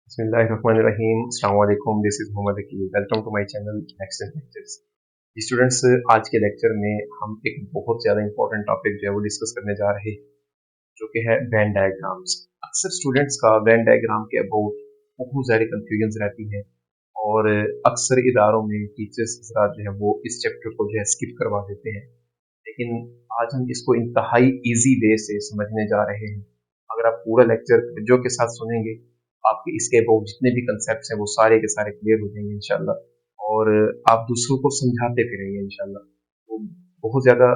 बिस्मिल्लाहिर्रहमानिर्रहीम। अस्सलाम वालेकुम। This is Mohammad Aqeel. Welcome to my channel next lectures. Students, आज के लेक्चर में हम एक बहुत ज़्यादा इंपॉर्टेंट टॉपिक जो है वो डिस्कस करने जा रहे हैं, जो कि है वेन डायग्राम्स। अक्सर स्टूडेंट्स का वेन डायग्राम के अबाउट बहुत सारी कंफ्यूजन रहती है और अक्सर इदारों में टीचर्स हज़रात जो है वो इस चैप्टर को जो है स्किप करवा देते हैं। लेकिन आज हम इसको इंतहाई ईजी वे से समझने जा रहे हैं। अगर आप पूरा लेक्चर जो के साथ सुनेंगे, आपके इसके अबाउट जितने भी कंसेप्ट हैं वो सारे के सारे क्लियर हो जाएंगे इंशाल्लाह, और आप दूसरों को समझाते फिरेंगे इंशाल्लाह। तो बहुत ज़्यादा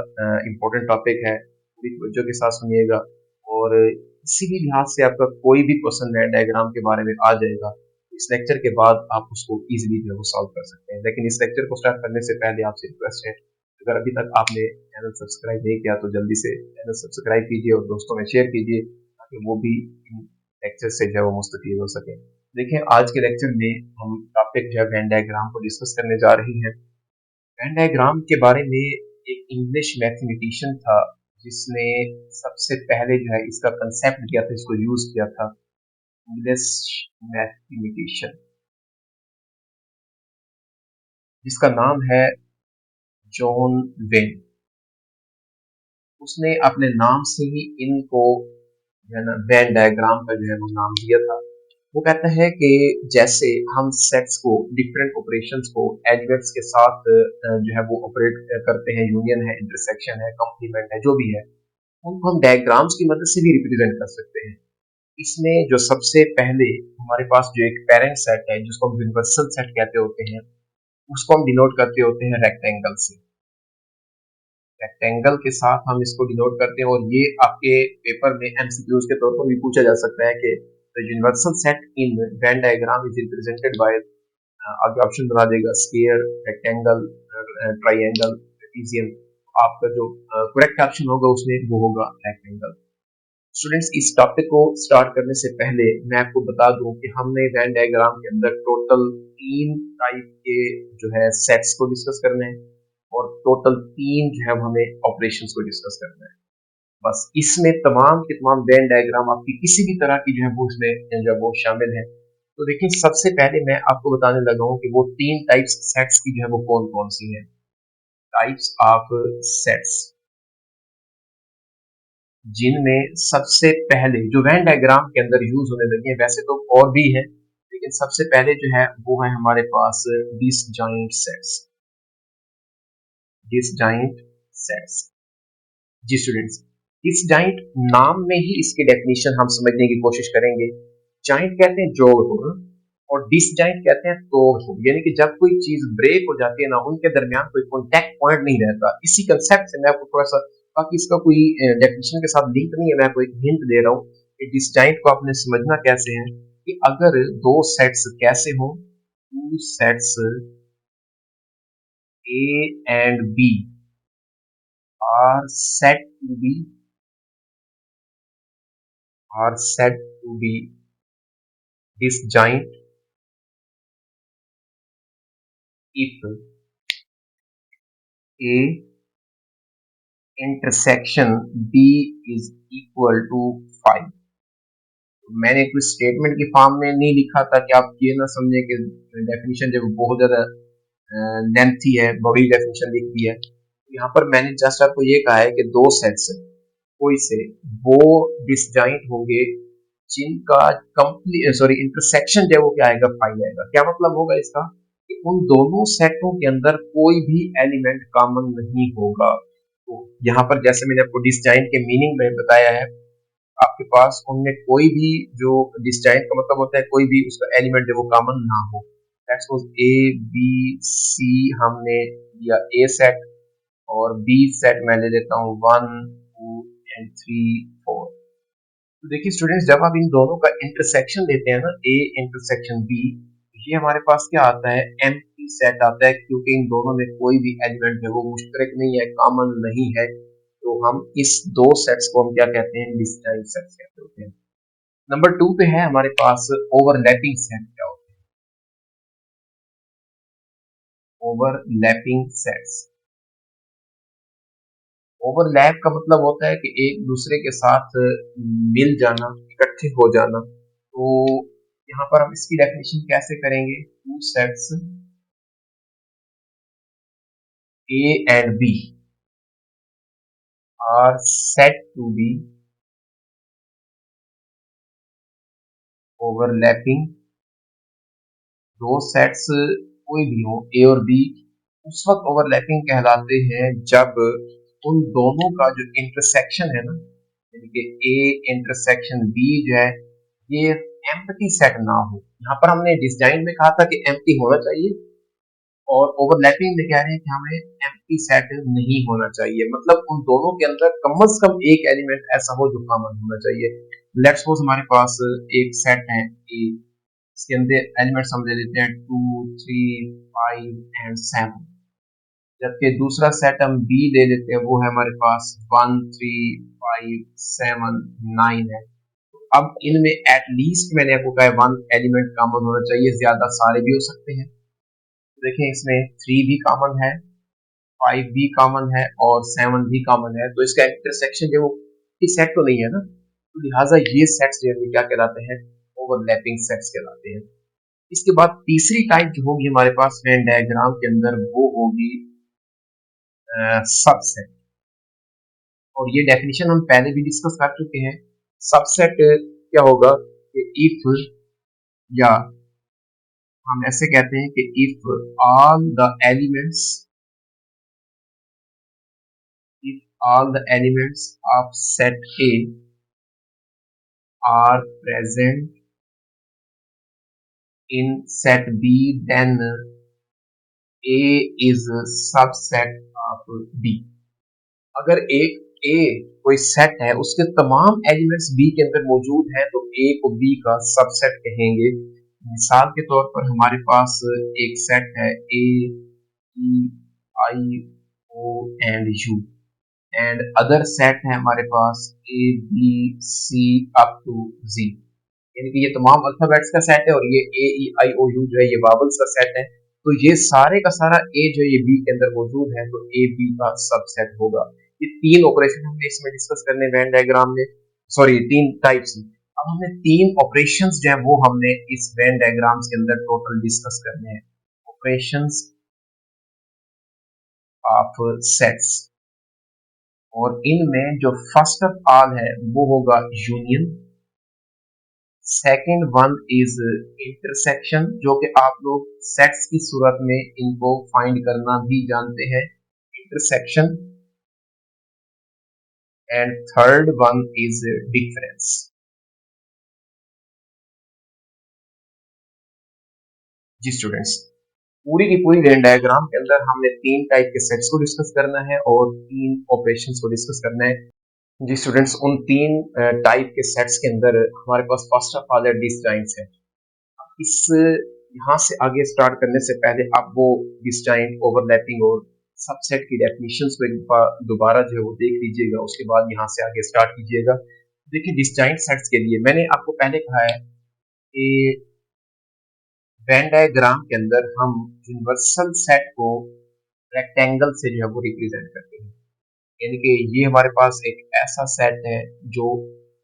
इम्पोर्टेंट टॉपिक है, पूरी तवज्जो के साथ सुनिएगा। और किसी भी लिहाज से आपका कोई भी क्वेश्चन है डायग्राम के बारे में आ जाएगा, इस लेक्चर के बाद आप उसको इजीली जो है वो सॉल्व कर सकते हैं। लेकिन इस लेक्चर को स्टार्ट करने से पहले आपसे रिक्वेस्ट है, अगर अभी तक आपने चैनल सब्सक्राइब नहीं किया तो जल्दी से चैनल सब्सक्राइब कीजिए और दोस्तों में शेयर कीजिए, ताकि वो भी इन लेक्चर से जो है वो मुस्तफीद हो सके। देखिए, आज के लेक्चर में हम टॉपिक जो है वेन डायग्राम को डिस्कस करने जा रहे हैं। वेन डायग्राम के बारे में एक इंग्लिश मैथमेटिशियन था जिसने सबसे पहले जो है इसका कंसेप्ट दिया था, इसको यूज किया था। इंग्लिश मैथमेटिशियन जिसका नाम है जॉन वेन। उसने अपने नाम से ही इनको जो है ना वेन डायग्राम का जो है वो नाम दिया था। वो कहता है कि जैसे हम सेट्स को, डिफरेंट ऑपरेशंस को एलिमेंट्स के साथ जो है वो ऑपरेट करते हैं, यूनियन है, इंटरसेक्शन है, कॉम्प्लीमेंट है, जो भी है, उनको हम डायग्राम्स की मदद से भी रिप्रेजेंट कर सकते हैं। इसमें जो सबसे पहले हमारे पास जो एक पेरेंट सेट है, जिसको हम यूनिवर्सल सेट कहते होते हैं, उसको हम डिनोट करते होते हैं रेक्टेंगल से। रेक्टेंगल के साथ हम इसको डिनोट करते हैं, और ये आपके पेपर में एमसीक्यूज के तौर पर भी पूछा जा सकता है कि the universal set in Venn diagram is represented by, आगे ऑप्शन बना देगा स्फीयर, रेक्टेंगल, ट्राइंगल, ट्रेपीजियम। आपका जो करेक्ट ऑप्शन होगा उसमें वो होगा रेक्टेंगल। स्टूडेंट्स, इस टॉपिक को स्टार्ट करने से पहले मैं आपको बता दूं कि हमने वेन डायग्राम के अंदर टोटल 3 टाइप के जो है सेट्स को डिस्कस करने हैं, और टोटल 3 जो है हमें ऑपरेशंस को डिस्कस करना है। बस इसमें तमाम के तमाम वेन डायग्राम आपकी किसी भी तरह की जो है वो इसमें जो है वो शामिल है। तो देखिए, सबसे पहले मैं आपको बताने लगा हूं कि वो 3 टाइप्स सेट्स की जो है वो कौन कौन सी हैं। टाइप्स ऑफ सेट्स, जिनमें सबसे पहले जो वेन डायग्राम के अंदर यूज होने लगी है, वैसे तो और भी है, लेकिन सबसे पहले जो है वो है हमारे पास डिसजॉइंट सेट्स। डिसजॉइंट सेट्स, जी स्टूडेंट्स, डिसजॉइंट नाम में ही इसकी डेफिनेशन हम समझने की कोशिश करेंगे। जॉइंट कहते हैं जोड़ होना, और डिसजॉइंट कहते हैं तोड़ होना, यानी कि जब कोई चीज ब्रेक हो जाती है ना, उनके दरमियान कोई कॉन्टैक्ट पॉइंट नहीं रहता। इसी कंसेप्ट से मैं आपको थोड़ा सा, बाकी इसका कोई डेफिनेशन के साथ लिंक नहीं है, मैं आपको एक हिंट दे रहा हूँ कि डिसजॉइंट को आपने समझना कैसे है। कि अगर दो सेट्स कैसे हो, two sets A and B are said to be, are said to be disjoint if A intersection B is equal to 5। मैंने कोई स्टेटमेंट की फॉर्म में नहीं लिखा था कि आप ये ना समझे कि डेफिनेशन जो बहुत ज्यादा लेंथी है, बड़ी डेफिनेशन लिख दी है। यहाँ पर मैंने जस्ट आपको ये कहा है कि दो सेट्स कोई से वो डिसजॉइंट होंगे जिनका कंप्लीट इंटरसेक्शन जो है वो क्या आएगा, 5 आएगा। क्या मतलब होगा इसका, कि उन दोनों सेटों के अंदर कोई भी एलिमेंट कॉमन नहीं होगा। तो यहाँ पर जैसे मैंने आपको डिसजॉइंट के मीनिंग में बताया है, आपके पास उनमें कोई भी जो डिसजॉइंट का मतलब होता है कोई भी उसका एलिमेंट जो वो कॉमन ना हो। That's was A B C, हमने लिया ए सेट, और बी सेट मैं ले लेता हूँ 1 2 एंड 3 4। तो देखिए स्टूडेंट्स, जब आप इन दोनों का इंटरसेक्शन लेते हैं ना, ए इंटरसेक्शन बी, ये हमारे पास क्या आता है, एम्प्टी सेट आता है, क्योंकि इन दोनों में कोई भी एलिमेंट है वो मुश्तरक नहीं है, कॉमन नहीं है। तो हम इस दो सेट्स को हम क्या कहते हैं, डिसजॉइंट सेट्स कहते होते हैं। नंबर 2 पे है हमारे पास ओवरलैपिंग सेट। क्या होता है ओवरलैपिंग सेट्स? ओवरलैप का मतलब होता है कि एक दूसरे के साथ मिल जाना, इकट्ठे हो जाना। तो यहाँ पर हम इसकी डेफिनेशन कैसे करेंगे, two sets A and B are said to be overlapping। दो सेट्स कोई भी हो A और B उस वक्त ओवरलैपिंग कहलाते हैं जब उन दोनों का जो इंटरसेक्शन है ना, यानी कि A इंटरसेक्शन B जो है ये एम्प्टी सेट ना हो। यहाँ पर हमने डिजाइन में कहा था कि एम्प्टी होना चाहिए और ओवरलैपिंग में कह रहे हैं कि हमें एम्प्टी सेट नहीं होना चाहिए, मतलब उन दोनों के अंदर कम से कम एक एलिमेंट ऐसा हो जो कॉमन होना चाहिए। लेट्स सपोज हमारे पास एक सेट है A, इसके अंदर एलिमेंट्स हम ले लेते हैं 2, 3, 5 एंड 7, जबकि दूसरा सेट हम B ले लेते हैं, वो है हमारे पास 1, 3, 5, 7, 9 है। अब इनमें एटलीस्ट मैंने आपको कहा 1 एलिमेंट कॉमन होना चाहिए, ज्यादा सारे भी हो सकते हैं। तो देखें इसमें 3 भी कॉमन है, 5 भी कॉमन है और 7 भी कॉमन है, तो इसका इंटरसेक्शन जो इस सेट तो नहीं है ना, तो लिहाजा ये सेट्स जो है क्या कहलाते हैं, ओवरलैपिंग सेट्स कहलाते हैं। इसके बाद तीसरी टाइप जो होगी हमारे पास वेन डायग्राम के अंदर वो होगी सबसेट, और ये डेफिनेशन हम पहले भी डिस्कस कर चुके हैं। सबसेट क्या होगा कि इफ, या हम ऐसे कहते हैं कि if all the elements, if all the elements of set A are present in set B then A is subset of B। अगर एक A कोई सेट है उसके तमाम एलिमेंट्स B के अंदर मौजूद हैं तो A को B का सबसेट कहेंगे। मिसाल के तौर पर हमारे पास एक सेट है A, E, I, O and U, and other set है हमारे पास A, B, C up to Z, यानी कि ये तमाम अल्फाबेट्स का सेट है और ये A, E, I, O, U जो है ये वावल्स का सेट है। तो ये सारे का सारा A जो ये B के अंदर मौजूद है तो A B का सबसेट होगा। ये तीन ऑपरेशन हमने इसमें डिस्कस करने वेन डायग्राम में, सॉरी तीन टाइप्स। अब हमने तीन ऑपरेशंस जो है वो हमने इस वेन डायग्राम्स के अंदर टोटल डिस्कस करने हैं, ऑपरेशंस ऑफ सेट्स, और इनमें जो फर्स्ट ऑफ ऑल है वो होगा union, second one is intersection, जो कि आप लोग सेट्स की सूरत में इनको फाइंड करना भी जानते हैं, intersection, and third one is difference. जी स्टूडेंट्स, पूरी की पूरी वेन डायग्राम के अंदर हमने तीन टाइप के सेट्स को डिस्कस करना है और तीन ऑपरेशंस को डिस्कस करना है। जी स्टूडेंट्स, उन तीन टाइप के सेट्स के अंदर हमारे पास फर्स्ट ऑफ ऑल है डिसजॉइंट सेट। इस यहाँ से आगे स्टार्ट करने से पहले आप वो डिसजॉइंट, ओवरलैपिंग और सबसेट की डेफिनेशंस को एक दोबारा जो है वो देख लीजिएगा, उसके बाद यहाँ से आगे स्टार्ट कीजिएगा। देखिए डिसजॉइंट सेट्स के लिए मैंने आपको पहले कहा है कि वेन डायग्राम के अंदर हम यूनिवर्सल सेट को रेक्टेंगल से जो है वो रिप्रेजेंट करते हैं, यानी कि ये हमारे पास एक ऐसा सेट है जो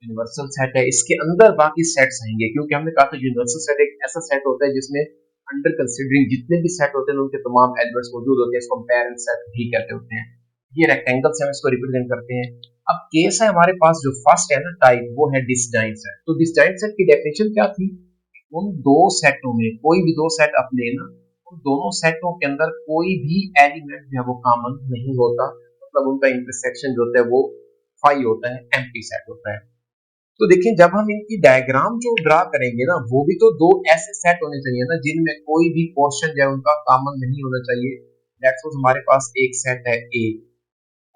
यूनिवर्सल सेट है, इसके अंदर बाकी सेट्स आएंगे, क्योंकि हमने कहा था यूनिवर्सल सेट एक ऐसा सेट होता है जिसमें अंडर कंसीडरिंग जितने भी सेट होते हैं उनके तमाम एलिमेंट्स मौजूद होते हैं, इसको हम पेरेंट सेट भी कहते होते हैं। ये रेक्टेंगल से हम इसको रिप्रेजेंट करते हैं। अब केस है हमारे पास जो फर्स्ट है ना टाइप, वो है डिसजॉइंट सेट। तो डिसजॉइंट सेट की डेफिनेशन क्या थी, उन दो सेटों में कोई भी दो सेट आप लेना, उन दोनों सेटों के अंदर कोई भी एलिमेंट जो है वो कॉमन नहीं होता, मतलब उनका इंटरसेक्शन जो होता है वो फाई होता है, एम्प्टी सेट होता है। तो देखिए जब हम इनकी डायग्राम जो ड्रा करेंगे ना, वो भी तो दो ऐसे सेट होने चाहिए ना जिनमें कोई भी क्वेश्चन जो है उनका कॉमन नहीं होना चाहिए। लेट्स सपोज हमारे पास एक सेट है A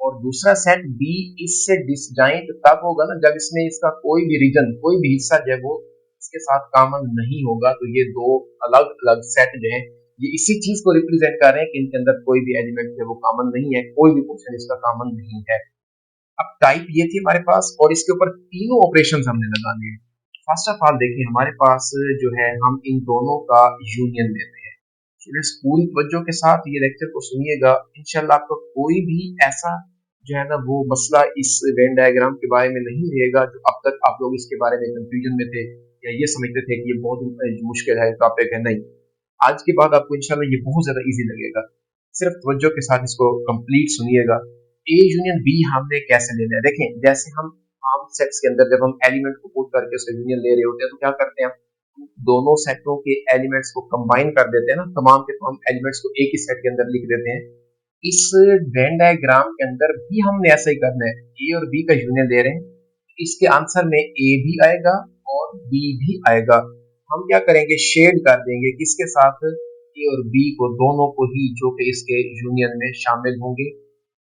और दूसरा सेट B, इससे डिसजॉइंट तब होगा ना जब इसमें इसका कोई भी रीजन, कोई भी हिस्सा जो है वो इसके साथ कॉमन नहीं होगा। तो ये दो अलग अलग सेट जो है ये इसी चीज को रिप्रेजेंट कर रहे हैं कि इनके अंदर कोई भी एलिमेंट जो है वो कॉमन नहीं है, कोई भी क्वेश्चन इसका कॉमन नहीं है। अब टाइप ये थी हमारे पास और इसके ऊपर तीनों ऑपरेशंस हमने लगाने हैं। फर्स्ट ऑफ ऑल देखिए हमारे पास जो है हम इन दोनों का यूनियन लेते हैं। स्टूडेंट्स पूरी तवज्जो के साथ ये लेक्चर को सुनिएगा, इंशाल्लाह आपको कोई भी ऐसा जो है ना वो मसला इस वेन डायग्राम के बारे में नहीं रहेगा जो अब तक आप लोग इसके बारे में कंफ्यूजन में थे। या ये समझते थे कि ये बहुत मुश्किल है, टॉपिक है। नहीं, आज के बाद आपको इंशाल्लाह ये बहुत ज्यादा इजी लगेगा। सिर्फ तवज्जो के साथ इसको कंप्लीट सुनिएगा। ए यूनियन बी हमने कैसे लेना है, देखें जैसे हम आम सेट्स के अंदर जब हम एलिमेंट को पुट करके उसका यूनियन ले रहे होते हैं तो क्या करते हैं, हम दोनों सेटों के एलिमेंट्स को कंबाइन कर देते हैं ना, तमाम के तमाम एलिमेंट्स को एक ही सेट के अंदर लिख देते हैं। इस वेन डायग्राम के अंदर भी हमने ऐसा ही करना है। ए और बी का यूनियन ले रहे हैं, इसके आंसर में ए भी आएगा और बी भी आएगा। हम क्या करेंगे, शेड कर देंगे किसके साथ, ए और बी को, दोनों को ही, जो कि इसके यूनियन में शामिल होंगे,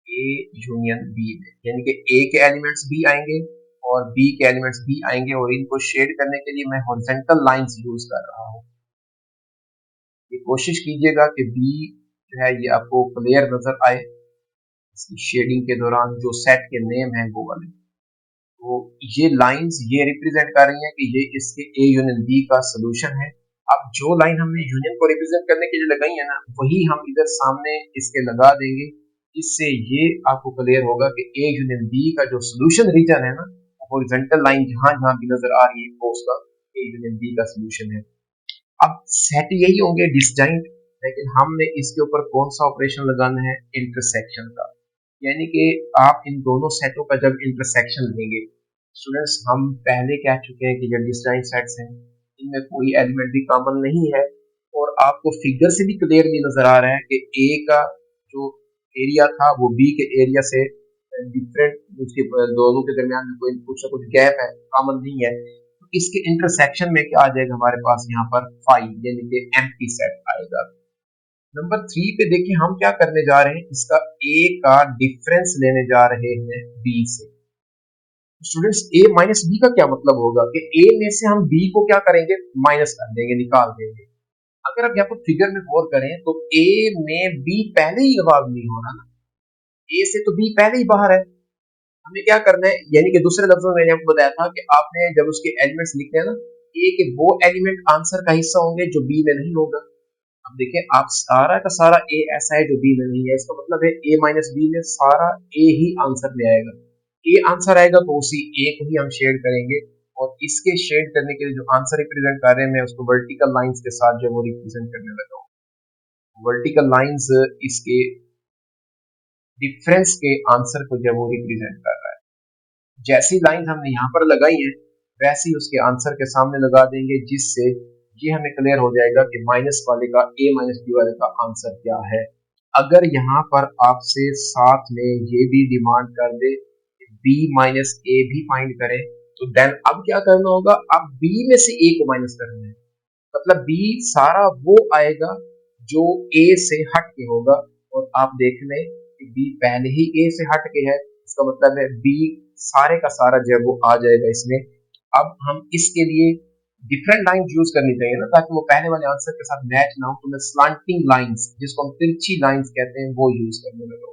ए यूनियन बी में। यानी कि ए के एलिमेंट्स भी आएंगे और बी के एलिमेंट्स भी आएंगे, और इनको शेड करने के लिए मैं हॉरिजॉन्टल लाइंस यूज कर रहा हूँ। ये कोशिश कीजिएगा कि बी जो है ये आपको क्लियर नजर आए इसकी शेडिंग के दौरान। जो सेट के नेम है वो वाले, तो ये लाइंस ये रिप्रेजेंट कर रही हैं कि ये इसके ए यूनियन बी का सोल्यूशन है। अब जो लाइन हमने यूनियन को रिप्रेजेंट करने के लिए लगाई है ना, वही हम इधर सामने इसके लगा देंगे। इससे ये आपको क्लियर होगा कि ए यूनियन बी का जो सोल्यूशन रीजन है ना, हॉरिजॉन्टल लाइन जहां जहां भी नजर आ रही है वो उसका ए यूनियन बी का सोल्यूशन है। अब सेट यही होंगे डिसजॉइंट, लेकिन हमने इसके ऊपर कौन सा ऑपरेशन लगाना है, इंटरसेक्शन का। यानी कि आप इन दोनों सेटों का जब इंटरसेक्शन लेंगे, स्टूडेंट्स हम पहले कह चुके हैं कि जब डिसजॉइंट सेट्स हैं इनमें कोई एलिमेंट भी कॉमन नहीं है, और आपको फिगर से भी क्लियरली नजर आ रहा है कि ए का जो एरिया था वो बी के एरिया से डिफरेंट, उसके दोनों के दरमियान में कोई कुछ ना कुछ गैप है, कॉमन नहीं है। तो इसके इंटरसेक्शन में क्या आ जाएगा हमारे पास, यहाँ पर 5 यानी कि एम्प्टी सेट आएगा। नंबर 3 पे देखिए हम क्या करने जा रहे हैं, इसका ए का डिफरेंस लेने जा रहे हैं बी से। स्टूडेंट्स ए माइनस बी का क्या मतलब होगा कि ए में से हम बी को क्या करेंगे, माइनस कर देंगे, निकाल देंगे। अगर आप यहाँ पर फिगर में गौर करें तो ए में बी पहले ही इन्वॉल्व नहीं हो रहा ना, ए से तो बी पहले ही बाहर है। हमें क्या करना है, यानी कि दूसरे लफ्जों में मैंने आपको बताया था कि आपने जब उसके एलिमेंट्स लिखते हैं ना, ए के वो एलिमेंट आंसर का हिस्सा होंगे जो बी में नहीं होगा। अब देखिए आप सारा का सारा ए ऐसा है जो बी में नहीं है, इसका मतलब है ए माइनस बी में सारा ए ही आंसर में आएगा। ए आंसर आएगा तो उसी ए को ही हम शेड करेंगे, और इसके शेड करने के लिए जो आंसर रिप्रेजेंट कर रहे हैं मैं उसको वर्टिकल लाइंस के साथ जो वो रिप्रेजेंट करने लगा हूँ। वर्टिकल लाइंस इसके डिफरेंस के आंसर को जब वो रिप्रेजेंट कर रहा है, जैसी लाइन हमने यहाँ पर लगाई है वैसे ही उसके आंसर के सामने लगा देंगे, जिससे ये हमें क्लियर हो जाएगा कि माइनस वाले का, ए माइनस बी वाले का आंसर क्या है। अगर यहाँ पर आपसे साथ में ये भी डिमांड कर दे बी माइनस ए भी फाइंड करें, तो देन अब क्या करना होगा, अब बी में से ए को माइनस करना है। मतलब बी सारा वो आएगा जो ए से हट के होगा, और आप देख लें कि बी पहले ही ए से हट के है, इसका मतलब है बी सारे का सारा जो है वो आ जाएगा इसमें। अब हम इसके लिए डिफरेंट लाइन यूज करनी चाहिए ना, ताकि वो पहले वाले आंसर के साथ मैच ना हो, तो मैं स्लांटिंग लाइंस, जिसको हम तिरछी लाइंस कहते हैं, वो यूज करने लगा।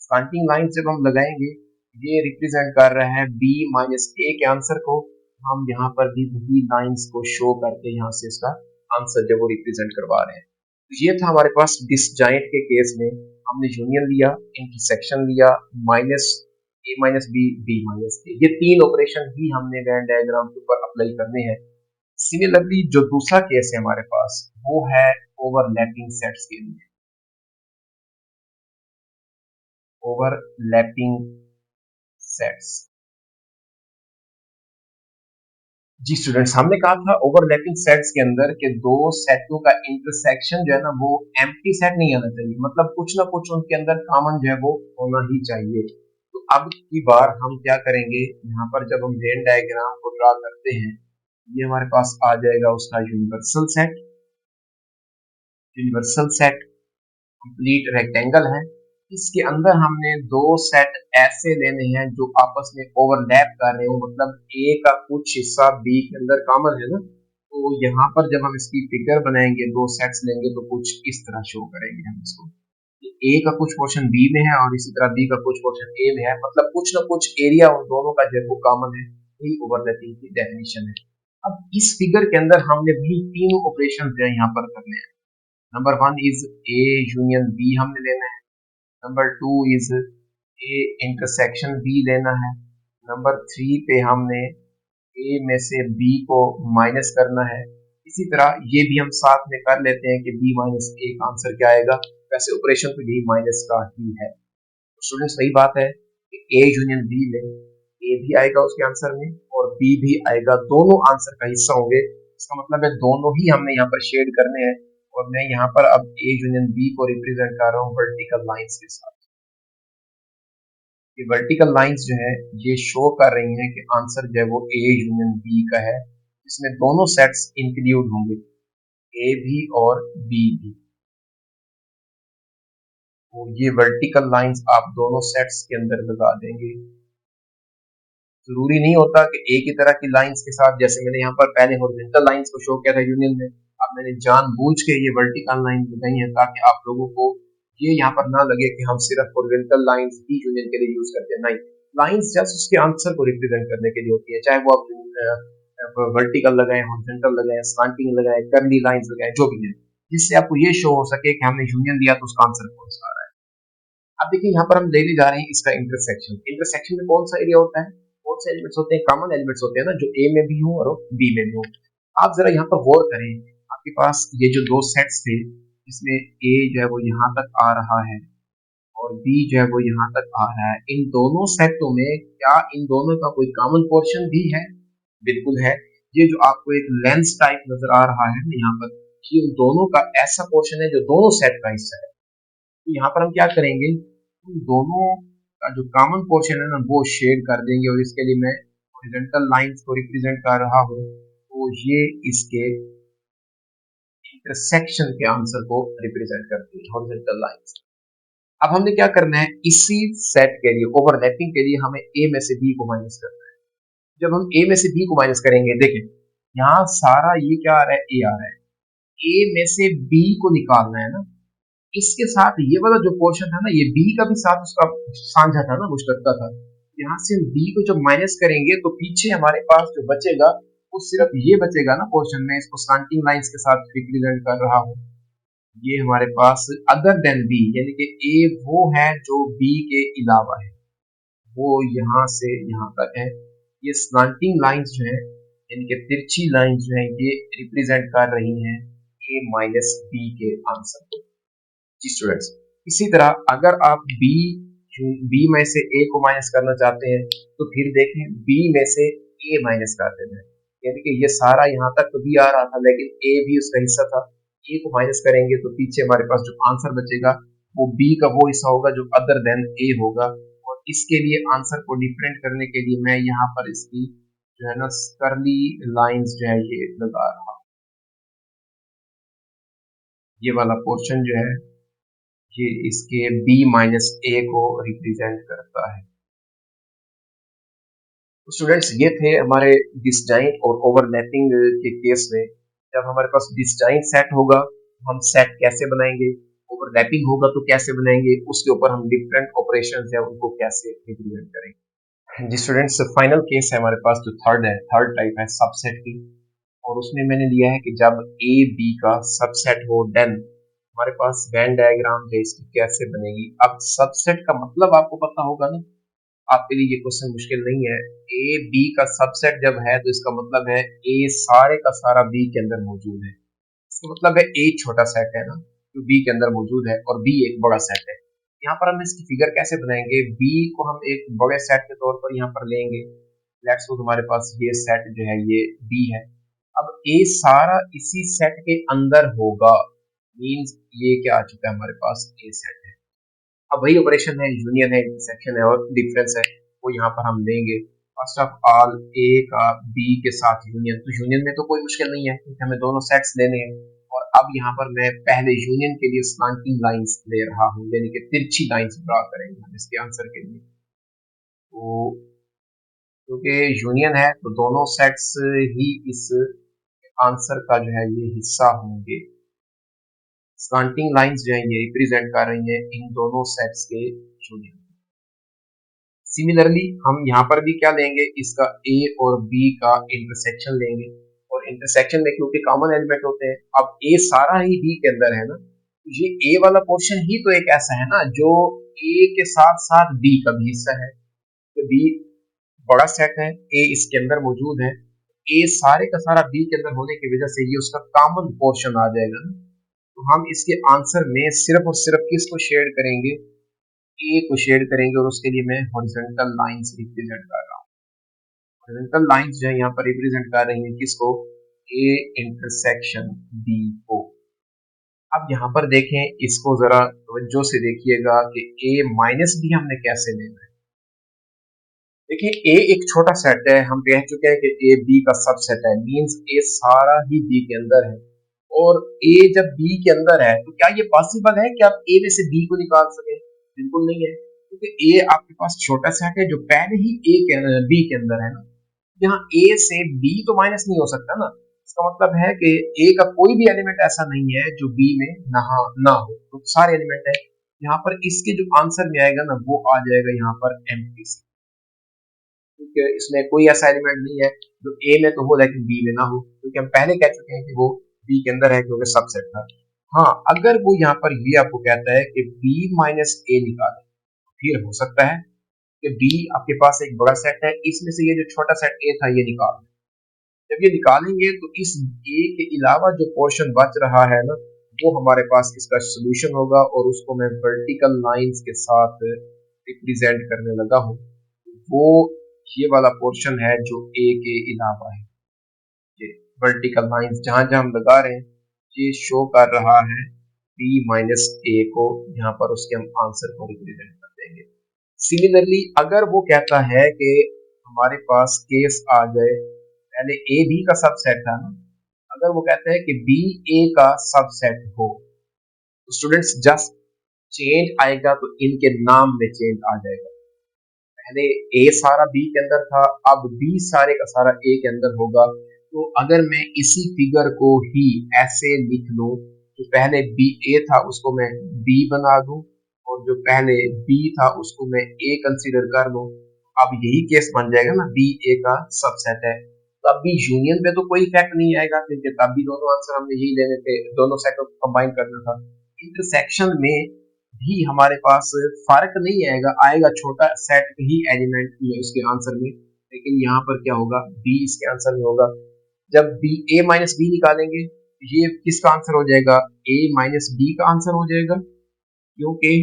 स्लांटिंग लाइंस जब हम लगाएंगे, ये रिप्रेजेंट कर रहा है बी माइनस ए के आंसर को। हम यहाँ पर भी वही लाइंस को शो करके यहाँ से इसका आंसर जब वो रिप्रेजेंट करवा रहे हैं। तो ये था हमारे पास डिसजॉइंट के केस में, हमने यूनियन लिया, इंटरसेक्शन लिया, माइनस ए माइनस बी, बी माइनस ए, ये 3 ऑपरेशन ही हमने वेन डायग्राम के ऊपर अप्लाई करने हैं। सिमिलरली जो दूसरा केस है हमारे पास वो है ओवरलैपिंग सेट्स के लिए। ओवरलैपिंग सेट्स, जी स्टूडेंट्स हमने कहा था ओवरलैपिंग सेट्स के अंदर के दो सेटों का इंटरसेक्शन जो है ना वो एम्प्टी सेट नहीं आना चाहिए, मतलब कुछ ना कुछ उनके अंदर कॉमन जो है वो होना ही चाहिए। तो अब की बार हम क्या करेंगे, यहाँ पर जब हम वेन डायग्राम को ड्रा करते हैं, ये हमारे पास आ जाएगा उसका universal set. Universal set complete rectangle है, इसके अंदर हमने दो सेट ऐसे लेने हैं जो आपस में ओवरलैप कर रहे हो, मतलब ए का कुछ हिस्सा बी के अंदर कॉमन है ना। तो यहाँ पर जब हम इसकी फिगर बनाएंगे, दो सेट्स लेंगे तो कुछ इस तरह शो करेंगे हम इसको, ए का कुछ पोर्शन बी में है और इसी तरह बी का कुछ पोर्शन ए में है, मतलब कुछ ना कुछ एरिया उन दोनों का जो कॉमन है, यही ओवरलैपिंग की डेफिनेशन है। अब इस फिगर के अंदर हमने भी तीनों ऑपरेशन जो है यहाँ पर करने हैं। Number 1 is A union B हमने लेना है। Number 2 is A intersection B लेना है। नंबर 3 पे हमने ए में से बी को माइनस करना है। इसी तरह ये भी हम साथ में कर लेते हैं कि बी माइनस ए का आंसर क्या आएगा। वैसे ऑपरेशन तो यही माइनस का ही है। स्टूडेंट सही बात है कि ए यूनियन बी में ए भी आएगा उसके आंसर में और बी भी आएगा, दोनों आंसर का हिस्सा होंगे। इसका मतलब है दोनों ही हमने यहाँ पर शेड करने हैं और मैं यहाँ पर अब ए यूनियन बी को रिप्रेजेंट कर रहा हूँ वर्टिकल लाइंस के साथ। ये वर्टिकल लाइंस जो है ये शो कर रही हैं कि आंसर जो है वो ए यूनियन बी का है, इसमें दोनों सेट्स इंक्लूड होंगे, ए भी और बी भी। तो ये वर्टिकल लाइंस आप दोनों सेट्स के अंदर लगा देंगे। जरूरी नहीं होता कि एक ही तरह की लाइंस के साथ, जैसे मैंने यहाँ पर पहले हॉरिजॉन्टल लाइंस को शो किया था यूनियन में, अब मैंने जानबूझ के ये वर्टिकल लाइन लगाई है ताकि आप लोगों को ये यहाँ पर ना लगे कि हम सिर्फ हॉरिजॉन्टल लाइंस ही यूनियन के लिए यूज करते हैं। नहीं, लाइंस जस्ट उसके आंसर को रिप्रेजेंट करने के लिए होती है, चाहे वो आप वर्टिकल लगाए, हॉरिजॉन्टल लगाए, स्लांटिंग लगाए, कर्ली लाइंस लगाए, जो भी है, जिससे आपको ये शो हो सके कि हमने यूनियन लिया तो उसका आंसर कौन सा आ रहा है। अब देखिए यहाँ पर हम लेने जा रहे हैं इसका इंटरसेक्शन। इंटरसेक्शन में कौन सा एरिया होता है, कौन से एलिमेंट्स होते हैं, कॉमन एलिमेंट्स होते हैं ना, जो ए में भी हो और बी में भी हो। आप जरा यहाँ पर गौर करें, आपके पास ये जो दो सेट्स थे जिसमें ए जो है वो यहाँ तक आ रहा है और बी जो है वो यहाँ तक आ रहा है, इन दोनों सेटों में क्या इन दोनों का कोई कॉमन पोर्शन भी है? बिल्कुल है। ये जो आपको एक लेंस टाइप नजर आ रहा है यहाँ पर, ये उन दोनों का ऐसा पोर्शन है जो दोनों सेट का हिस्सा है। तो यहाँ पर हम क्या करेंगे, उन दोनों का जो कॉमन पोर्शन है ना वो शेड कर देंगे और इसके लिए मैं हॉरिजॉन्टल लाइंस को रिप्रेजेंट कर रहा हूँ, तो ये इसके इंटरसेक्शन के आंसर को रिप्रेजेंट करती है हॉरिजॉन्टल लाइंस। अब हमने क्या करना है, इसी सेट के लिए ओवरलैपिंग के लिए हमें ए में से बी को माइनस करना है। जब हम ए में से बी को माइनस करेंगे, देखिए यहाँ सारा ये क्या आ रहा है, ए आ रहा है, ए में से बी को निकालना है ना, इसके साथ ये वाला जो पोर्शन था ना, ये बी का भी साथ उसका साझा था ना, मुश्तरका था। यहाँ से हम बी को जब माइनस करेंगे तो पीछे हमारे पास जो बचेगा वो सिर्फ ये बचेगा ना पोर्शन में, इसको स्लैंटिंग लाइंस के साथ रिप्रेजेंट कर रहा हूँ। ये हमारे पास अदर देन बी, यानी कि ए वो है जो बी के अलावा है, वो यहाँ से यहाँ तक है। ये स्लैंटिंग लाइंस जो है यानी कि तिरछी लाइंस जो है ये रिप्रेजेंट कर रही हैं ए माइनस बी के आंसर को। स्टूडेंट्स, इसी तरह अगर आप बी में से ए को माइनस करना चाहते हैं तो फिर देखें बी में से ए माइनस कर देना है, यानी कि ये सारा यहाँ तक तो बी आ रहा था लेकिन ए भी उसका हिस्सा था। ए को माइनस करेंगे तो पीछे हमारे पास जो आंसर बचेगा वो बी का वो हिस्सा होगा जो अदर देन ए होगा। और इसके लिए आंसर को डिफरेंट करने के लिए मैं यहाँ पर इसकी जो है ना कर्ली लाइंस जो है ये लगा रहा हूँ। ये वाला पोर्शन जो है ये इसके b माइनस ए को रिप्रेजेंट करता है। तो स्टूडेंट्स ये थे हमारे डिसजॉइंट और ओवरलैपिंग के केस में। जब हमारे पास डिसजॉइंट सेट होगा हम सेट कैसे बनाएंगे, ओवरलैपिंग होगा तो कैसे बनाएंगे, उसके ऊपर हम डिफरेंट ऑपरेशंस है उनको कैसे रिप्रेजेंट करेंगे। जी स्टूडेंट्स, फाइनल केस है हमारे पास जो थर्ड टाइप है सबसेट की, और उसमें मैंने लिया है कि जब ए बी का सबसेट हो देन हमारे पास वेन डायग्राम है इसकी कैसे बनेगी। अब सबसेट का मतलब आपको पता होगा ना, आपके लिए ये क्वेश्चन मुश्किल नहीं है। ए बी का सबसेट जब है तो इसका मतलब है ए सारे का सारा बी के अंदर मौजूद है। इसका मतलब है ए छोटा सेट है ना जो बी के अंदर मौजूद है और बी एक बड़ा सेट है। यहाँ पर हम इसकी फिगर कैसे बनाएंगे, बी को हम एक बड़े सेट के तौर पर यहाँ पर लेंगे। लेट्स सपोज हमारे पास ये सेट जो है ये बी है। अब ए सारा इसी सेट के अंदर होगा, मींस ये क्या आ चुका है हमारे पास ए सेट है। अब वही ऑपरेशन है, यूनियन है, इंटरसेक्शन है और डिफरेंस है, वो यहाँ पर हम लेंगे। फर्स्ट ऑफ ऑल ए का बी के साथ यूनियन, तो यूनियन में तो कोई मुश्किल नहीं है क्योंकि हमें दोनों सेट्स लेने हैं। और अब यहाँ पर मैं पहले यूनियन के लिए स्लैंटिंग लाइंस ले रहा हूँ, यानी कि तिरछी लाइंस ड्रा करेंगे हम इसके आंसर के लिए। तो क्योंकि यूनियन है तो दोनों सेट्स ही इस आंसर का जो है ये हिस्सा होंगे। स्लैंटिंग लाइंस जो है ये रिप्रेजेंट कर रही हैं इन दोनों सेट्स के यूनियन। सिमिलरली हम यहाँ पर भी क्या लेंगे, इसका ए और बी का इंटरसेक्शन लेंगे। और इंटरसेक्शन में क्योंकि कॉमन एलिमेंट होते हैं, अब ए सारा ही बी के अंदर है ना, तो ये ए वाला पोर्शन ही तो एक ऐसा है ना जो ए के साथ साथ बी का भी हिस्सा है। तो बी बड़ा सेट है, ए इसके अंदर मौजूद है, ए सारे का सारा बी के अंदर होने की वजह से ये उसका कॉमन पोर्शन आ जाएगा ना। तो हम इसके आंसर में सिर्फ और सिर्फ किसको शेड करेंगे, ए को शेड करेंगे, और उसके लिए मैं हॉरिजॉन्टल लाइंस रिप्रेजेंट कर रहा हूँ। हॉरिजॉन्टल लाइंस जो है यहाँ पर रिप्रेजेंट कर रही है किसको, ए इंटरसेक्शन बी को। अब यहाँ पर देखें, इसको जरा तवज्जो से देखिएगा कि ए माइनस बी हमने कैसे लेना है। देखिए, ए एक छोटा सेट है, हम कह चुके हैं कि ए बी का सबसेट है, मींस ए सारा ही बी के अंदर है। और ए जब बी के अंदर है तो क्या ये पॉसिबल है कि आप ए में से बी को निकाल सकें? बिल्कुल नहीं है, क्योंकि ए आपके पास छोटा सेट है जो पहले ही ए के बी के अंदर है ना। यहाँ ए से बी तो माइनस नहीं हो सकता ना। इसका मतलब है कि ए का कोई भी एलिमेंट ऐसा नहीं है जो बी में ना हो, तो सारे एलिमेंट है। यहाँ पर इसके जो आंसर में आएगा ना वो आ जाएगा यहाँ पर एम्प्टी से, क्योंकि इसमें कोई ऐसा एलिमेंट नहीं है जो ए में तो हो लेकिन बी में ना हो, क्योंकि हम पहले कह चुके हैं कि वो बी के अंदर है क्योंकि सबसेट था। हाँ, अगर वो यहाँ पर ये आपको कहता है कि बी माइनस ए निकाले, फिर हो सकता है कि बी आपके पास एक बड़ा सेट है, इसमें से ये जो छोटा सेट ए था ये निकाल। जब ये निकालेंगे तो इस ए के अलावा जो पोर्शन बच रहा है ना वो हमारे पास इसका सोल्यूशन होगा, और उसको मैं वर्टिकल लाइंस के साथ रिप्रेजेंट करने लगा हूँ। वो ये वाला पोर्शन है जो ए के अलावा है। ये वर्टिकल लाइंस जहां जहां हम लगा रहे हैं ये शो कर रहा है बी माइनस ए को, यहाँ पर उसके हम आंसर को रिप्रेजेंट कर देंगे। सिमिलरली अगर वो कहता है कि हमारे पास केस आ जाए, पहले ए बी का सबसेट था ना, अगर वो कहता है कि बी ए का सबसेट हो, तो स्टूडेंट्स जस्ट चेंज आएगा तो इनके नाम में चेंज आ जाएगा। पहले ए सारा बी के अंदर था, अब बी सारे का सारा ए के अंदर होगा। तो अगर मैं इसी फिगर को ही ऐसे लिख लूं तो पहले बी ए था उसको मैं बी बना दूं, और जो पहले बी था उसको मैं ए कंसीडर कर लूं, अब यही केस बन जाएगा ना, बी ए का सबसेट है। तब भी यूनियन पे तो कोई इफेक्ट नहीं आएगा, क्योंकि तब भी दोनों आंसर हमने यही लेने थे, दोनों सेट को कंबाइन करना था। इंटरसेक्शन में भी हमारे पास फर्क नहीं आएगा, आएगा छोटा सेट ही एलिमेंट में उसके आंसर में, लेकिन यहाँ पर क्या होगा, बी इसके आंसर में होगा। जब बी ए माइनस बी निकालेंगे ये किसका आंसर हो जाएगा, ए माइनस बी का आंसर हो जाएगा, क्योंकि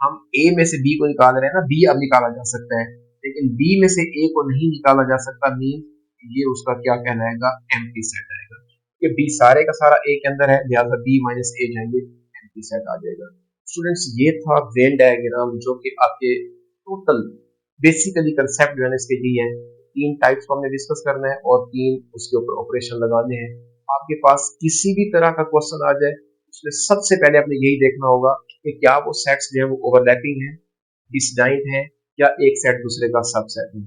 हम ए में से बी को निकाल रहे हैं ना, बी अब निकाला जा सकता है लेकिन बी में से ए को नहीं निकाला जा सकता, मीन ये उसका क्या कहलाएगा, एम्प्टी सेट आएगा, क्योंकि बी सारे का सारा ए के अंदर है, लिहाजा बी माइनस ए जाएंगे, एम्प्टी सेट आ जाएगा। स्टूडेंट्स, ये था वेन डायग्राम, जो कि आपके टोटल बेसिकली कंसेप्ट जो है इसके लिए है। तीन टाइप्स को हमने डिस्कस करना है और तीन उसके ऊपर ऑपरेशन लगाने हैं। आपके पास किसी भी तरह का क्वेश्चन आ जाए उसमें सबसे पहले आपने यही देखना होगा कि क्या वो सेट्स जो है वो ओवरलैपिंग है, डिसजॉइंट है, या एक सेट दूसरे का सबसेट है।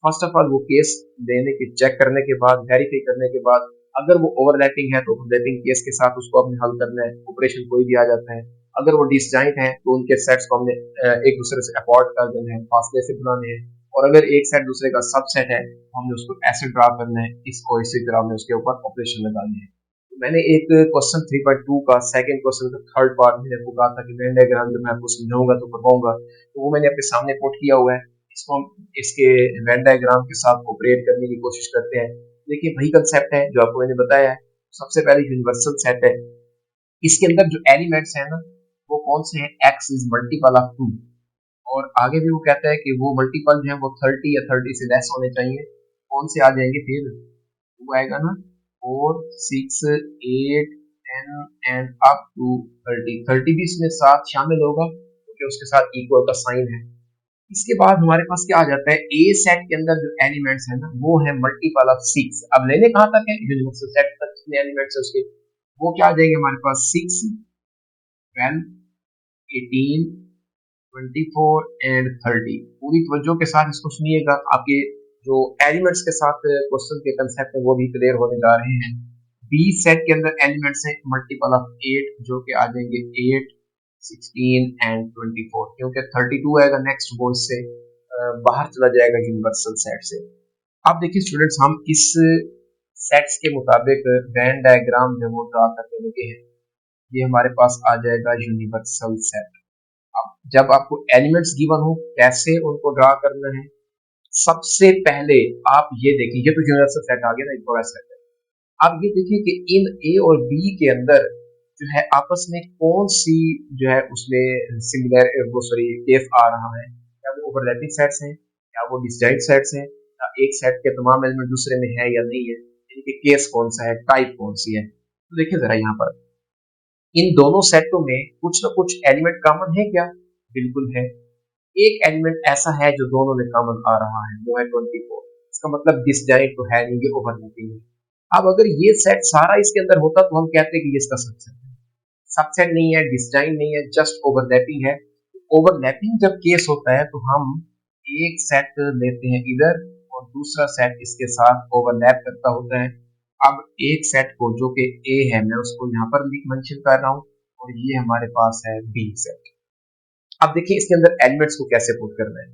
फर्स्ट ऑफ ऑल वो केस लेने के चेक करने के बाद, वेरीफाई करने के बाद, अगर वो ओवरलैपिंग है तो ओवरलैपिंग केस के साथ उसको हमने हल करना है, ऑपरेशन कोई भी आ जाता है। अगर वो डिसजॉइंट है तो उनके सेट्स को हमने एक दूसरे से अपोर्ट कर देना है, फासले से बनाने हैं। और अगर एक सेट दूसरे का सबसेट है तो हमने उसको ऐसे ड्रा करना है, इसको इसी तरह हमने उसके ऊपर ऑपरेशन लगाने हैं। तो मैंने एक क्वेश्चन 3.2 का सेकंड क्वेश्चन का थर्ड पार्ट मैंने आपको कहा था कि वेन डायग्राम जब मैं आपको समझाऊंगा तो करवाऊंगा, तो वो मैंने अपने सामने पुट किया हुआ है। इसको हम इसके वेन डायग्राम के साथ ऑपरेट करने की कोशिश करते हैं। देखिए, वही कंसेप्ट है जो आपको मैंने बताया है। सबसे पहले यूनिवर्सल सेट है, इसके अंदर जो एलिमेंट्स हैं ना वो कौन से हैं, x इज मल्टीपल ऑफ 2, और आगे भी वो कहता है कि वो मल्टीपल जो है वो 30 या 30 से लेस होने चाहिए। कौन से आ जाएंगे फिर, वो आएगा ना 4, 6, 8, 10 एंड अप टू 30। 30 भी इसमें साथ शामिल होगा क्योंकि उसके साथ इक्वल का साइन है। इसके बाद हमारे पास क्या आ जाता है, ए सेट के अंदर जो एलिमेंट्स है ना वो है मल्टीपल ऑफ 6। अब लेने कहाँ तक है, यूनिवर्सल सेट तक जितने एलिमेंट्स है उसके, वो क्या आ जाएंगे हमारे पास, 6, 12, 18, 24 एंड 30। पूरी तवज्जो के साथ इसको सुनिएगा, आपके जो एलिमेंट्स के साथ क्वेश्चन के कंसेप्ट है वो भी क्लियर होने जा रहे हैं। बी सेट के अंदर एलिमेंट्स हैं मल्टीपल ऑफ 8, जो कि आ जाएंगे 8, 16 एंड 24, क्योंकि 32 आएगा नेक्स्ट, वो इससे बाहर चला जाएगा यूनिवर्सल सेट से। अब देखिए स्टूडेंट्स, हम इस सेट्स के मुताबिक वेन डायग्राम जो वो ड्रा करने लगे हैं। ये हमारे पास आ जाएगा यूनिवर्सल सेट। अब जब आपको एलिमेंट्स गिवन हो कैसे उनको ड्रा करना है, सबसे पहले आप ये देखिए, ये तो यूनिवर्सल सेट आ गया ना, एक बड़ा सेट है। आप ये देखिए कि इन ए और बी के अंदर जो है आपस में कौन सी जो है उसमें सिमिलर वो सॉरी केस आ रहा है। क्या वो ओवरलैपिंग सेट्स हैं, क्या वो डिसजॉइंट सेट्स हैं, या एक सेट के तमाम एलिमेंट दूसरे में है या नहीं है, इनके केस कौन सा है, टाइप कौन सी है। तो देखिए जरा यहाँ पर इन दोनों सेटों में कुछ ना कुछ एलिमेंट कॉमन है क्या? बिल्कुल है। एक एलिमेंट ऐसा है जो दोनों में कॉमन आ रहा है, वो है 24। इसका मतलब डिसजॉइंट तो है नहीं, ये ओवरलैपिंग है। अब अगर ये सेट सारा इसके अंदर होता तो हम कहते हैं कि ये इसका सबसेट है। सबसेट नहीं है, डिसजॉइंट नहीं है, जस्ट ओवरलैपिंग है। ओवरलैपिंग जब केस होता है तो हम एक सेट लेते हैं इधर और दूसरा सेट इसके साथ ओवरलैप करता होता है। अब एक सेट को जो कि ए है, मैं उसको यहाँ पर भी मेंशन कर रहा हूँ, और ये हमारे पास है बी सेट। अब देखिए इसके अंदर एलिमेंट्स को कैसे पुट करना है।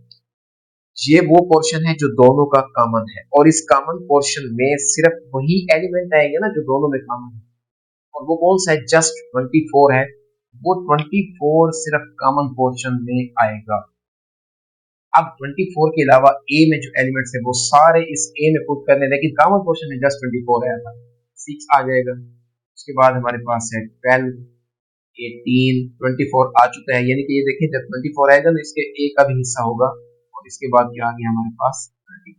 ये वो पोर्शन है जो दोनों का कॉमन है, और इस कॉमन पोर्शन में सिर्फ वही एलिमेंट आएंगे ना जो दोनों में कॉमन है, और वो कौन सा है? जस्ट 24 है। वो 24 सिर्फ कॉमन पोर्शन में आएगा। अब 24 के अलावा ए में जो एलिमेंट्स है वो सारे इस ए में पुट करने, लेकिन कॉमन पोर्शन में जस्ट 24 आया था, 6 आ जाएगा। उसके बाद हमारे पास है 12, 18, 24 आ चुका है, यानी कि ये देखिए जब 24 आएगा तो इसके ए का भी हिस्सा होगा, और इसके बाद क्या आ गया हमारे पास 30।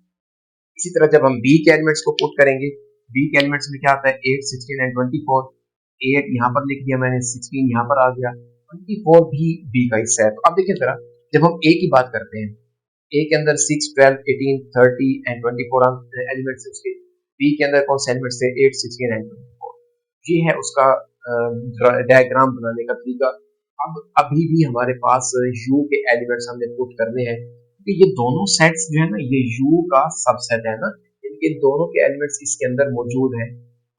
इसी तरह जब हम बी के एलिमेंट्स को पुट करेंगे, बी के एलिमेंट्स में क्या आता है? 8, 16 एंड 24। 8 यहाँ पर लिख दिया मैंने, 16 यहाँ पर आ गया, 24 भी बी का हिस्सा है। तो अब देखिए जरा, जब हम ए की बात करते हैं, ए के अंदर 6, 12, 18, 30 एंड 24 एलिमेंट्स है उसके। बी के अंदर कौन से एलिमेंट्स थे? 8, 16 एंड 24। ये है उसका डायग्राम बनाने का तरीका। अब अभी भी हमारे पास यू के एलिमेंट्स हमने पुट करने हैं, क्योंकि ये दोनों सेट्स जो है ना, ये यू का सबसेट है ना, इनके दोनों के एलिमेंट्स इसके अंदर मौजूद हैं।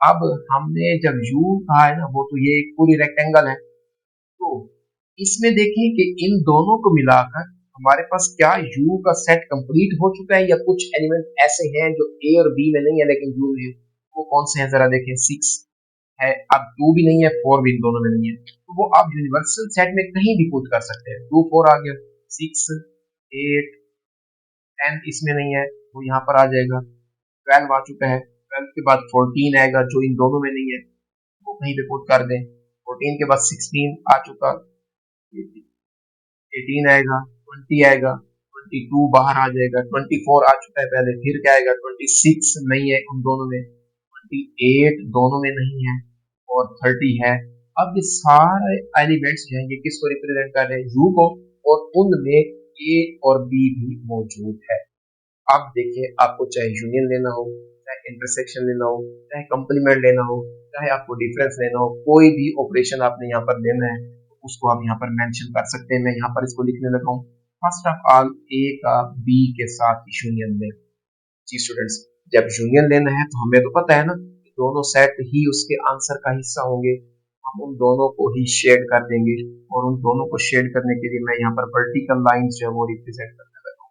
अब हमने जब यू कहा है ना, वो तो ये एक पूरी रेक्टेंगल है, तो इसमें देखें कि इन दोनों को मिलाकर हमारे पास क्या यू का सेट कंप्लीट हो चुका है, या कुछ एलिमेंट ऐसे हैं जो ए और बी में नहीं है लेकिन यू में है। वो कौन से हैं जरा देखें। 6 है, अब 2 भी नहीं है, 4 भी इन दोनों में नहीं है, तो वो आप यूनिवर्सल सेट में कहीं भी पुट कर सकते हैं। 2, 4 आ गया, 6, 8, 10 इसमें नहीं है, वो यहाँ पर आ जाएगा। 12 आ चुका है, 12 के बाद 14 आएगा जो इन दोनों में नहीं है, वो कहीं पे पुट कर दें। 14 के बाद 16 आ चुका, 18 आएगा, 20 आएगा, 22 बाहर आ जाएगा, 24 आ चुका है पहले, फिर क्या आएगा? 26 नहीं है उन दोनों में, 28 दोनों में नहीं है, और 30 है। अब ये सारे एलिमेंट्स जो हैं ये किसको रिप्रेजेंट कर रहे हैं? यू को, और उनमें ए और बी भी मौजूद है। अब देखिए आपको चाहे यूनियन लेना हो, चाहे इंटरसेक्शन लेना हो, चाहे कंप्लीमेंट लेना हो, चाहे आपको डिफरेंस लेना हो, कोई भी ऑपरेशन आपने यहाँ पर लेना है उसको आप यहाँ पर मेंशन कर सकते हैं। मैं यहाँ पर इसको लिखने लगा हूँ। फर्स्ट ऑफ ऑल ए का बी के साथ यूनियन लें। जी स्टूडेंट्स, जब यूनियन लेना है तो हमें तो पता है ना, दोनों सेट ही उसके आंसर का हिस्सा होंगे। हम उन दोनों को ही शेड कर देंगे, और उन दोनों को शेड करने के लिए मैं यहाँ पर वर्टिकल लाइंस जो है वो रिप्रेजेंट करने लगा हूँ।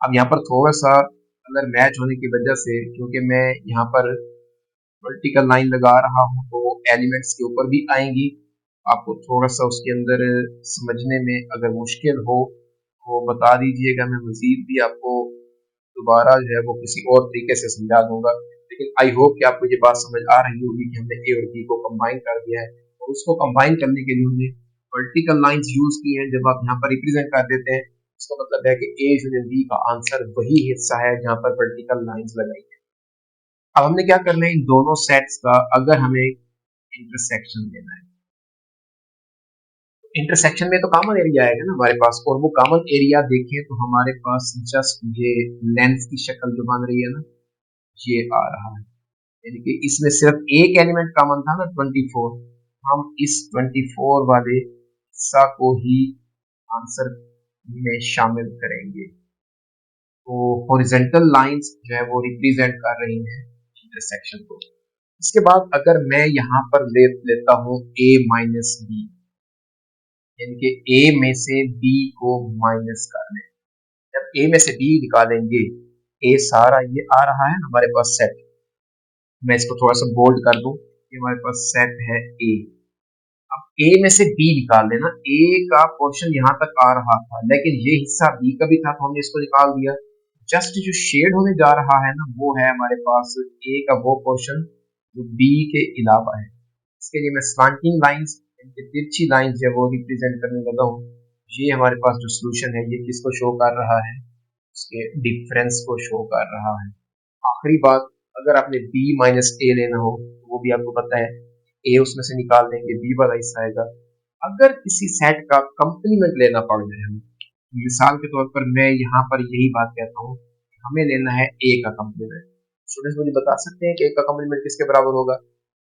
अब यहाँ पर थोड़ा सा कलर मैच होने की वजह से, क्योंकि मैं यहाँ पर वर्टिकल लाइन लगा रहा हूँ तो एलिमेंट्स के ऊपर भी आएंगी। आपको थोड़ा सा उसके अंदर समझने में अगर मुश्किल हो तो बता दीजिएगा, मैं मजीद भी आपको दोबारा जो है वो किसी और तरीके से समझा दूंगा। लेकिन आई होप कि आपको ये बात समझ आ रही होगी कि हमने ए और बी को कंबाइन कर दिया है, और उसको कंबाइन करने के लिए हमने वर्टिकल लाइंस यूज की हैं। जब आप यहाँ पर रिप्रेजेंट कर देते हैं, इसका मतलब है कि ए यूनियन बी का आंसर वही हिस्सा है जहाँ पर वर्टिकल लाइंस लगाई है। अब हमने क्या करना है, इन दोनों सेट्स का अगर हमें इंटरसेक्शन लेना है, इंटरसेक्शन में तो कॉमन एरिया आएगा ना हमारे पास, और वो कॉमन एरिया देखें तो हमारे पास जस्ट ये लेंस की शक्ल जो बन रही है ना, ये आ रहा है। यानी कि इसमें सिर्फ एक एलिमेंट कॉमन था ना, 24। हम इस 24 वाले हिस्सा को ही आंसर में शामिल करेंगे। तो हॉरिजॉन्टल लाइंस जो है वो रिप्रेजेंट कर रही हैं इंटरसेक्शन को। इसके बाद अगर मैं यहाँ पर लेता हूँ a माइनस बी, यानी कि a में से b को माइनस करने, जब a में से b निकालेंगे, a सारा ये आ रहा है हमारे पास सेट, मैं इसको थोड़ा सा बोल्ड कर दूं, ये हमारे पास सेट है a। अब ए में से बी निकाल देना। ए का पोर्शन यहाँ तक आ रहा था, लेकिन ये हिस्सा बी का भी था, तो हमने इसको निकाल दिया। जस्ट जो शेड होने जा रहा है ना, वो है हमारे पास ए का वो पोर्शन जो बी के अलावा है। इसके लिए मैं स्लैंटिंग लाइंस, तिरछी लाइंस है वो रिप्रेजेंट करने लगा हूँ। ये हमारे पास जो सोल्यूशन है ये किसको शो कर रहा है, उसके डिफरेंस को शो कर रहा है। आखिरी बात, अगर आपने b माइनस ए लेना हो तो वो भी आपको पता है, a उसमें से निकाल देंगे, b वाला हिस्सा आएगा। अगर किसी सेट का कंप्लीमेंट लेना पड़ जाए हमें, मिसाल के तौर पर मैं यहाँ पर यही बात कहता हूँ, हमें लेना है a का कंप्लीमेंट। स्टूडेंट्स मुझे बता सकते हैं कि a का कंप्लीमेंट किसके बराबर होगा?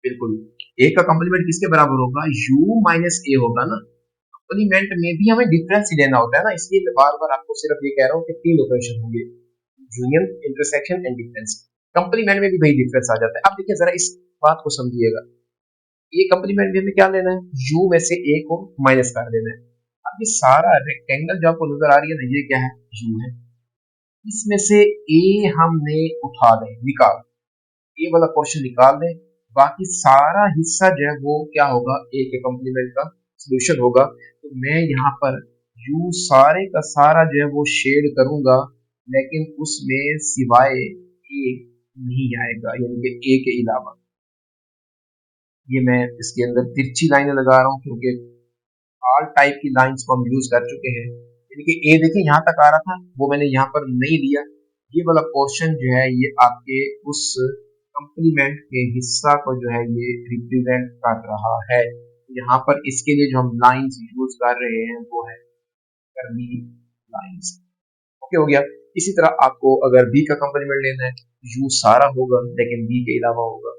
बिल्कुल, a का कंप्लीमेंट किसके बराबर होगा? u माइनस ए होगा ना। कंप्लीमेंट में भी हमें डिफरेंस ही लेना होता है ना, इसलिए मैं बार बार आपको सिर्फ ये कह रहा हूँ कि 3 ऑपरेशन होंगे, union, intersection and difference. Complement में भी वही डिफरेंस आ जाता है। अब देखिए जरा इस बात को समझिएगा, ये कंप्लीमेंट में हमें क्या लेना है, u में से a को माइनस कर देना है। अब ये सारा रेक्टेंगल जो आपको नजर आ रही है ना, ये क्या है, u है। इसमें से a हमने उठा दें, निकाल, a वाला पोर्शन निकाल दें, बाकी सारा हिस्सा जो है वो क्या होगा, a के कंप्लीमेंट का सोल्यूशन होगा। तो मैं यहाँ पर u सारे का सारा जो है वो शेड करूंगा, लेकिन उसमें सिवाय a नहीं आएगा, यानी कि a के अलावा। ये मैं इसके अंदर तिरछी लाइनें लगा रहा हूँ, क्योंकि ऑल टाइप की लाइंस को हम यूज कर चुके हैं। यानी कि ए देखिए यहाँ तक आ रहा था, वो मैंने यहाँ पर नहीं लिया। ये वाला पोर्शन जो है ये आपके उस कंप्लीमेंट के हिस्सा को जो है ये रिप्रेजेंट कर रहा है। यहाँ पर इसके लिए जो हम लाइंस यूज कर रहे हैं वो है कर्ली लाइंस। ओके हो गया। इसी तरह आपको अगर बी का कंप्लीमेंट लेना है, यू सारा होगा लेकिन बी के अलावा होगा।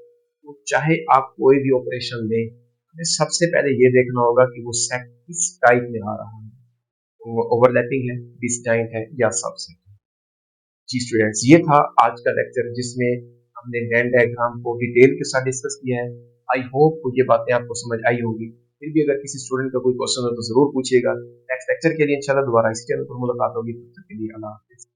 तो चाहे आप कोई भी ऑपरेशन लें, हमें सबसे पहले ये देखना होगा कि वो सेट किस टाइप में आ रहा है, वो ओवरलैपिंग है, डिस्जॉइंट है या सबसेट है। जी स्टूडेंट्स, ये था आज का लेक्चर जिसमें हमने वेन डायग्राम को डिटेल के साथ डिस्कस किया है। आई होप ये बातें आपको समझ आई होगी। फिर भी अगर किसी स्टूडेंट का कोई क्वेश्चन हो तो जरूर पूछिएगा। नेक्स्ट लेक्चर के लिए इंशाल्लाह दोबारा इस चैनल पर मुलाकात होगी। तब तक के लिए अल्लाह हाफिज।